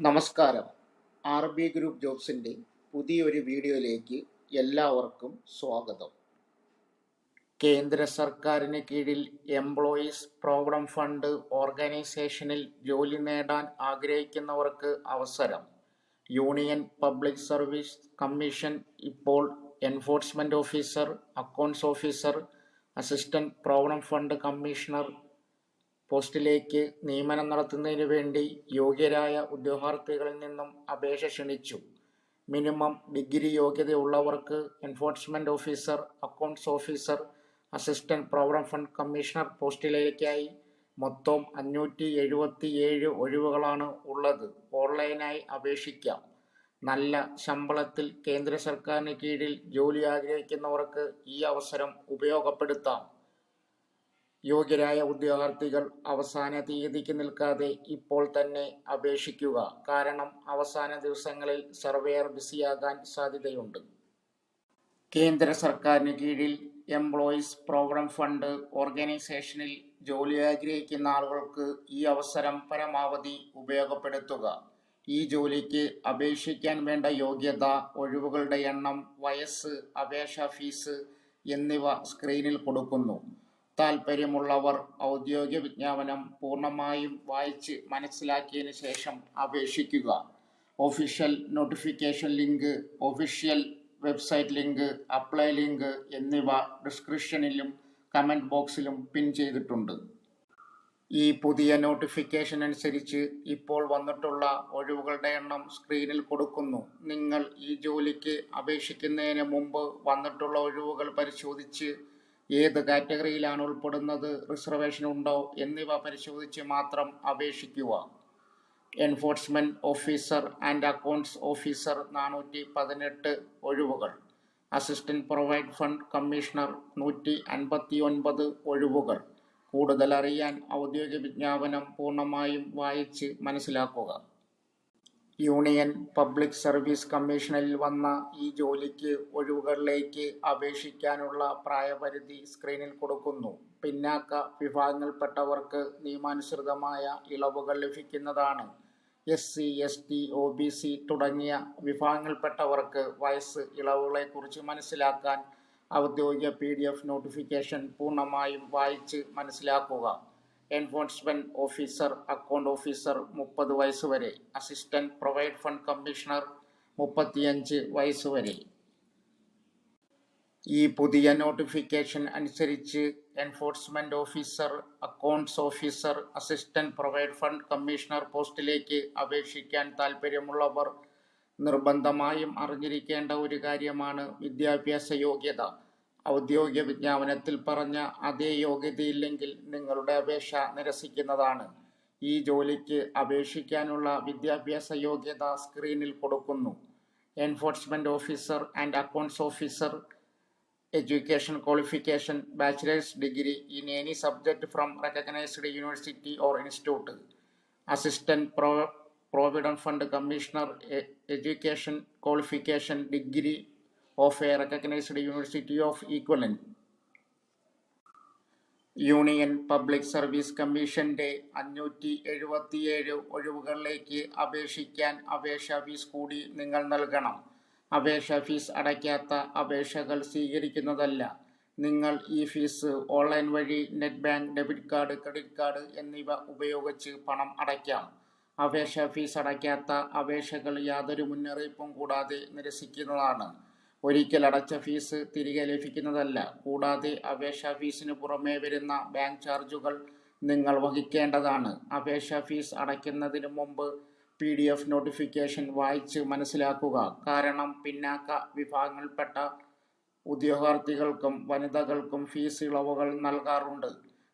നമസ്കാരം. RB group ജോബ്സിൻ്റെ പുതിയൊരു വീഡിയോയിലേക്ക് എല്ലാവർക്കും സ്വാഗതം. കേന്ദ്ര സർക്കാരിന് കീഴിൽ എംപ്ലോയീസ് പ്രോവിഡന്റ് ഫണ്ട് ഓർഗനൈസേഷനിൽ ജോലി നേടാൻ ആഗ്രഹിക്കുന്നവർക്ക് അവസരം. യൂണിയൻ പബ്ലിക് സർവീസ് കമ്മീഷൻ ഇപ്പോൾ enforcement officer, accounts officer, assistant provident fund commissioner പോസ്റ്റിലേക്ക് നിയമനം നടത്തുന്നതിനു വേണ്ടി യോഗ്യരായ ഉദ്യോഗാർത്ഥികളിൽ നിന്നും അപേക്ഷ ക്ഷണിച്ചു. മിനിമം ഡിഗ്രി യോഗ്യതയുള്ളവർക്ക് enforcement officer, accounts officer, assistant provident fund commissioner പോസ്റ്റിലേക്കായി മൊത്തം 577 ഒഴിവുകളാണ് ഉള്ളത്. ഓൺലൈനായി അപേക്ഷിക്കാം. നല്ല ശമ്പളത്തിൽ കേന്ദ്ര സർക്കാരിന് കീഴിൽ ജോലി ആഗ്രഹിക്കുന്നവർക്ക് ഈ അവസരം ഉപയോഗപ്പെടുത്താം. യോഗ്യരായ ഉദ്യോഗാർത്ഥികൾ അവസാന തീയതിക്ക് നിൽക്കാതെ ഇപ്പോൾ തന്നെ അപേക്ഷിക്കുക. കാരണം അവസാന ദിവസങ്ങളിൽ സർവേയർ ബിസിയാകാൻ സാധ്യതയുണ്ട്. കേന്ദ്ര സർക്കാരിന് കീഴിൽ എംപ്ലോയീസ് പ്രോവിഡന്റ് ഫണ്ട് ഓർഗനൈസേഷനിൽ ജോലി ആഗ്രഹിക്കുന്ന ആളുകൾക്ക് ഈ അവസരം പരമാവധി ഉപയോഗപ്പെടുത്തുക. ഈ ജോലിക്ക് അപേക്ഷിക്കാൻ വേണ്ട യോഗ്യത, ഒഴിവുകളുടെ എണ്ണം, വയസ്സ്, അപേക്ഷാ ഫീസ് എന്നിവ സ്ക്രീനിൽ കൊടുക്കുന്നു. താൽപ്പര്യമുള്ളവർ ഔദ്യോഗിക വിജ്ഞാപനം പൂർണ്ണമായും വായിച്ച് മനസ്സിലാക്കിയതിനു ശേഷം അപേക്ഷിക്കുക. Official notification link, official website link, apply link എന്നിവ ഡിസ്ക്രിപ്ഷനിലും കമന്റ് ബോക്സിലും പിൻ ചെയ്തിട്ടുണ്ട്. ഈ പുതിയ നോട്ടിഫിക്കേഷൻ അനുസരിച്ച് ഇപ്പോൾ വന്നിട്ടുള്ള ഒഴിവുകളുടെ എണ്ണം സ്ക്രീനിൽ കൊടുക്കുന്നു. നിങ്ങൾ ഈ ജോലിക്ക് അപേക്ഷിക്കുന്നതിന് മുമ്പ് വന്നിട്ടുള്ള ഒഴിവുകൾ പരിശോധിച്ച് ഏത് കാറ്റഗറിയിലാണ് ഉൾപ്പെടുന്നത്, റിസർവേഷൻ ഉണ്ടോ എന്നിവ പരിശോധിച്ച് മാത്രം അപേക്ഷിക്കുക. Enforcement officer and accounts officer 418 ഒഴിവുകൾ. അസിസ്റ്റന്റ് പ്രൊവിഡന്റ് ഫണ്ട് കമ്മീഷണർ 159 ഒഴിവുകൾ. കൂടുതൽ അറിയാൻ ഔദ്യോഗിക വിജ്ഞാപനം പൂർണ്ണമായും വായിച്ച് മനസ്സിലാക്കുക. യൂണിയൻ പബ്ലിക് സർവീസ് കമ്മീഷനിൽ വന്ന ഈ ജോലിക്ക് ഒഴിവുകളിലേക്ക് അപേക്ഷിക്കാനുള്ള പ്രായപരിധി സ്ക്രീനിൽ കൊടുക്കുന്നു. പിന്നാക്ക വിഭാഗങ്ങളിൽപ്പെട്ടവർക്ക് നിയമാനുസൃതമായ ഇളവുകൾ ലഭിക്കുന്നതാണ്. SC, ST, OBC തുടങ്ങിയ വിഭാഗങ്ങളിൽപ്പെട്ടവർക്ക് വയസ്സ് ഇളവുകളെക്കുറിച്ച് മനസ്സിലാക്കാൻ ഔദ്യോഗിക PDF നോട്ടിഫിക്കേഷൻ പൂർണ്ണമായും വായിച്ച് മനസ്സിലാക്കുക. എൻഫോഴ്സ്മെന്റ് ഓഫീസർ, അക്കൗണ്ട് ഓഫീസർ 30 വയസ്സ് വരെ. അസിസ്റ്റന്റ് പ്രൊവിഡന്റ് ഫണ്ട് കമ്മീഷണർ 35 വയസ്സ് വരെ. ഈ പുതിയ നോട്ടിഫിക്കേഷൻ അനുസരിച്ച് enforcement officer, accounts officer, assistant provident fund commissioner പോസ്റ്റിലേക്ക് അപേക്ഷിക്കാൻ താൽപ്പര്യമുള്ളവർ നിർബന്ധമായും അറിഞ്ഞിരിക്കേണ്ട ഒരു കാര്യമാണ് വിദ്യാഭ്യാസ യോഗ്യത. ഔദ്യോഗിക വിജ്ഞാപനത്തിൽ പറഞ്ഞ അതേ യോഗ്യതയില്ലെങ്കിൽ നിങ്ങളുടെ അപേക്ഷ നിരസിക്കുന്നതാണ്. ഈ ജോലിക്ക് അപേക്ഷിക്കാനുള്ള വിദ്യാഭ്യാസ യോഗ്യത സ്ക്രീനിൽ കൊടുക്കുന്നു. Enforcement officer and accounts officer education qualification: bachelor's degree in any subject from recognized university or institute. Assistant Provident Fund Commissioner education qualification: degree of a recognized university of equivalent. Union Public service കമ്മീഷന്റെ 577 ഒഴിവുകളിലേക്ക് അപേക്ഷിക്കാൻ അപേക്ഷാ fees കൂടി നിങ്ങൾ നൽകണം. അപേക്ഷാ fees അടയ്ക്കാത്ത അപേക്ഷകൾ സ്വീകരിക്കുന്നതല്ല. നിങ്ങൾ ഈ ഫീസ് ഓൺലൈൻ വഴി net bank, debit card, credit card എന്നിവ ഉപയോഗിച്ച് പണം അടയ്ക്കാം. അപേക്ഷാ ഫീസ് അടയ്ക്കാത്ത അപേക്ഷകൾ യാതൊരു മുന്നറിയിപ്പും കൂടാതെ നിരസിക്കുന്നതാണ്. ഒരിക്കൽ അടച്ച ഫീസ് തിരികെ ലഭിക്കുന്നതല്ല. കൂടാതെ അപേക്ഷാ ഫീസിന് പുറമേ വരുന്ന ബാങ്ക് ചാർജുകൾ നിങ്ങൾ വഹിക്കേണ്ടതാണ്. അപേക്ഷാ ഫീസ് അടയ്ക്കുന്നതിന് മുമ്പ് PDF നോട്ടിഫിക്കേഷൻ വായിച്ച് മനസ്സിലാക്കുക. കാരണം പിന്നാക്ക വിഭാഗങ്ങളിൽപ്പെട്ട ഉദ്യോഗാർത്ഥികൾക്കും വനിതകൾക്കും ഫീസ് ഇളവുകൾ നൽകാറുണ്ട്.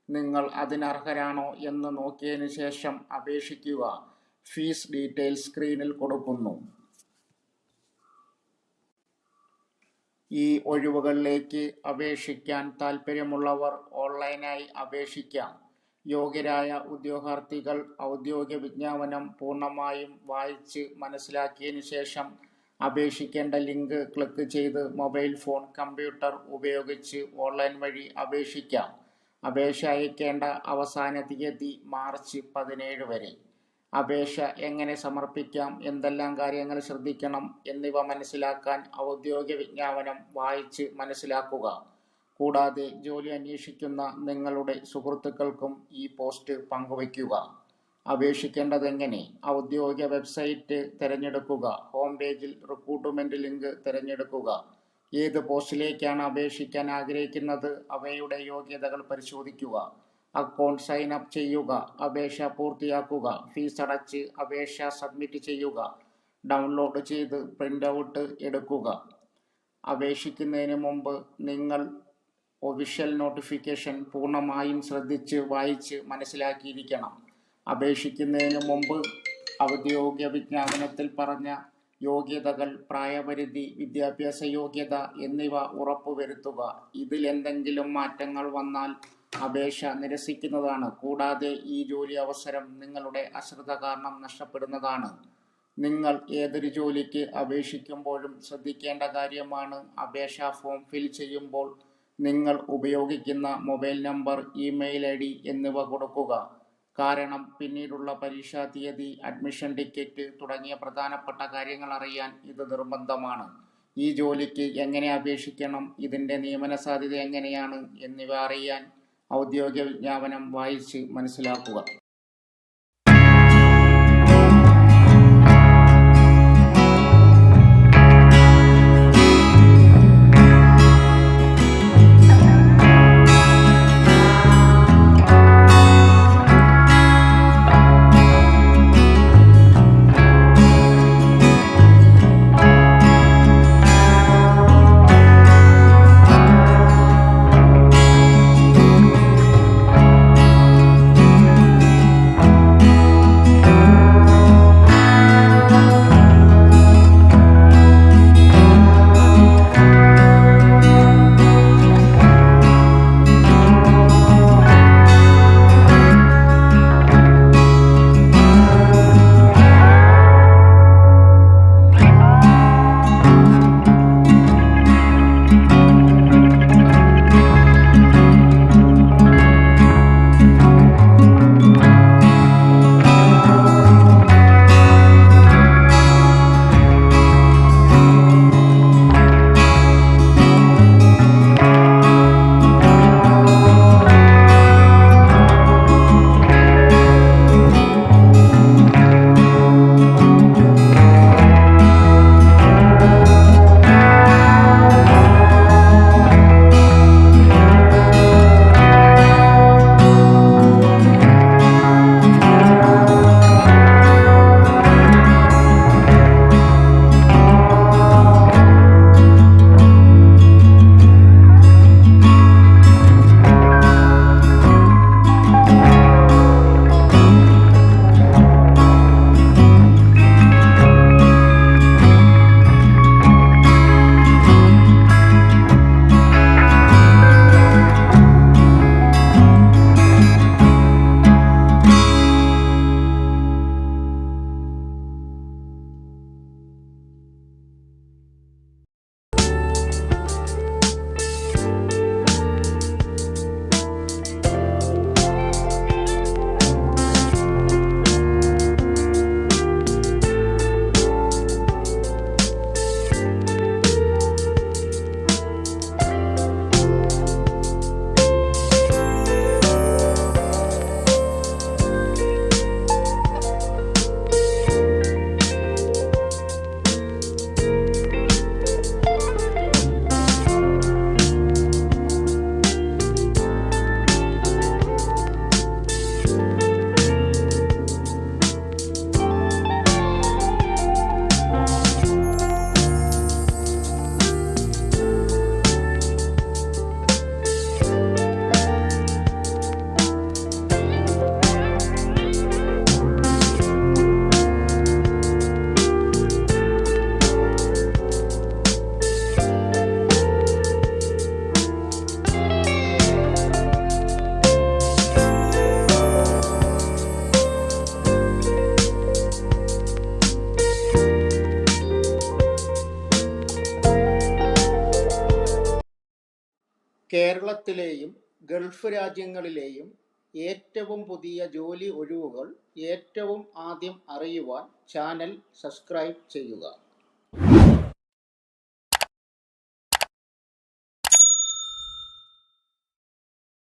നിങ്ങൾ അതിനർഹരാണോ എന്ന് നോക്കിയതിനു ശേഷം അപേക്ഷിക്കുക. ഫീസ് ഡീറ്റെയിൽസ് സ്ക്രീനിൽ കൊടുക്കുന്നു. ഈ ഒഴിവുകളിലേക്ക് അപേക്ഷിക്കാൻ താൽപ്പര്യമുള്ളവർ ഓൺലൈനായി അപേക്ഷിക്കാം. യോഗ്യരായ ഉദ്യോഗാർത്ഥികൾ ഔദ്യോഗിക വിജ്ഞാപനം പൂർണ്ണമായും വായിച്ച് മനസ്സിലാക്കിയതിനു ശേഷം അപേക്ഷിക്കേണ്ട ലിങ്ക് ക്ലിക്ക് ചെയ്ത് മൊബൈൽ ഫോൺ, കമ്പ്യൂട്ടർ ഉപയോഗിച്ച് ഓൺലൈൻ വഴി അപേക്ഷിക്കാം. അപേക്ഷ അയക്കേണ്ട അവസാന തീയതി മാർച്ച് 17 വരെ. അപേക്ഷ എങ്ങനെ സമർപ്പിക്കാം, എന്തെല്ലാം കാര്യങ്ങൾ ശ്രദ്ധിക്കണം എന്നിവ മനസ്സിലാക്കാൻ ഔദ്യോഗിക വിജ്ഞാപനം വായിച്ച് മനസ്സിലാക്കുക. കൂടാതെ ജോലി അന്വേഷിക്കുന്ന നിങ്ങളുടെ സുഹൃത്തുക്കൾക്കും ഈ പോസ്റ്റ് പങ്കുവയ്ക്കുക. അപേക്ഷിക്കേണ്ടതെങ്ങനെ? ഔദ്യോഗിക വെബ്സൈറ്റ് തിരഞ്ഞെടുക്കുക. ഹോം പേജിൽ റിക്രൂട്ട്മെന്റ് ലിങ്ക് തിരഞ്ഞെടുക്കുക. ഏത് പോസ്റ്റിലേക്കാണ് അപേക്ഷിക്കാൻ ആഗ്രഹിക്കുന്നത്, അവയുടെ യോഗ്യതകൾ പരിശോധിക്കുക. അക്കൗണ്ട് സൈൻ അപ്പ് ചെയ്യുക. അപേക്ഷ പൂർത്തിയാക്കുക. ഫീസ് അടച്ച് അപേക്ഷ സബ്മിറ്റ് ചെയ്യുക. ഡൗൺലോഡ് ചെയ്ത് പ്രിന്റ് ഔട്ട് എടുക്കുക. അപേക്ഷിക്കുന്നതിന് മുമ്പ് നിങ്ങൾ ഒഫീഷ്യൽ നോട്ടിഫിക്കേഷൻ പൂർണ്ണമായും ശ്രദ്ധിച്ച് വായിച്ച് മനസ്സിലാക്കിയിരിക്കണം. അപേക്ഷിക്കുന്നതിന് മുമ്പ് ഔദ്യോഗിക വിജ്ഞാപനത്തിൽ പറഞ്ഞ യോഗ്യതകൾ, പ്രായപരിധി, വിദ്യാഭ്യാസ യോഗ്യത എന്നിവ ഉറപ്പുവരുത്തുക. ഇതിൽ എന്തെങ്കിലും മാറ്റങ്ങൾ വന്നാൽ അപേക്ഷ നിരസിക്കുന്നതാണ്. കൂടാതെ ഈ ജോലി അവസരം നിങ്ങളുടെ അശ്രദ്ധ കാരണം നഷ്ടപ്പെടുന്നതാണ്. നിങ്ങൾ ഏതൊരു ജോലിക്ക് അപേക്ഷിക്കുമ്പോഴും ശ്രദ്ധിക്കേണ്ട കാര്യമാണ് അപേക്ഷാ ഫോം ഫിൽ ചെയ്യുമ്പോൾ നിങ്ങൾ ഉപയോഗിക്കുന്ന മൊബൈൽ നമ്പർ, ഇമെയിൽ ID എന്നിവ കൊടുക്കുക. കാരണം പിന്നീടുള്ള പരീക്ഷാ തീയതി, അഡ്മിഷൻ ടിക്കറ്റ് തുടങ്ങിയ പ്രധാനപ്പെട്ട കാര്യങ്ങൾ അറിയാൻ ഇത് നിർബന്ധമാണ്. ഈ ജോലിക്ക് എങ്ങനെ അപേക്ഷിക്കണം, ഇതിൻ്റെ നിയമന സാധ്യത എങ്ങനെയാണ് എന്നിവ അറിയാൻ ഔദ്യോഗിക വിജ്ഞാപനം വായിച്ച് മനസ്സിലാക്കുക. കേരളത്തിലെയും ഗൾഫ് രാജ്യങ്ങളിലെയും ഏറ്റവും പുതിയ ജോലി ഒഴിവുകൾ ഏറ്റവും ആദ്യം അറിയുവാൻ ചാനൽ സബ്സ്ക്രൈബ് ചെയ്യുക.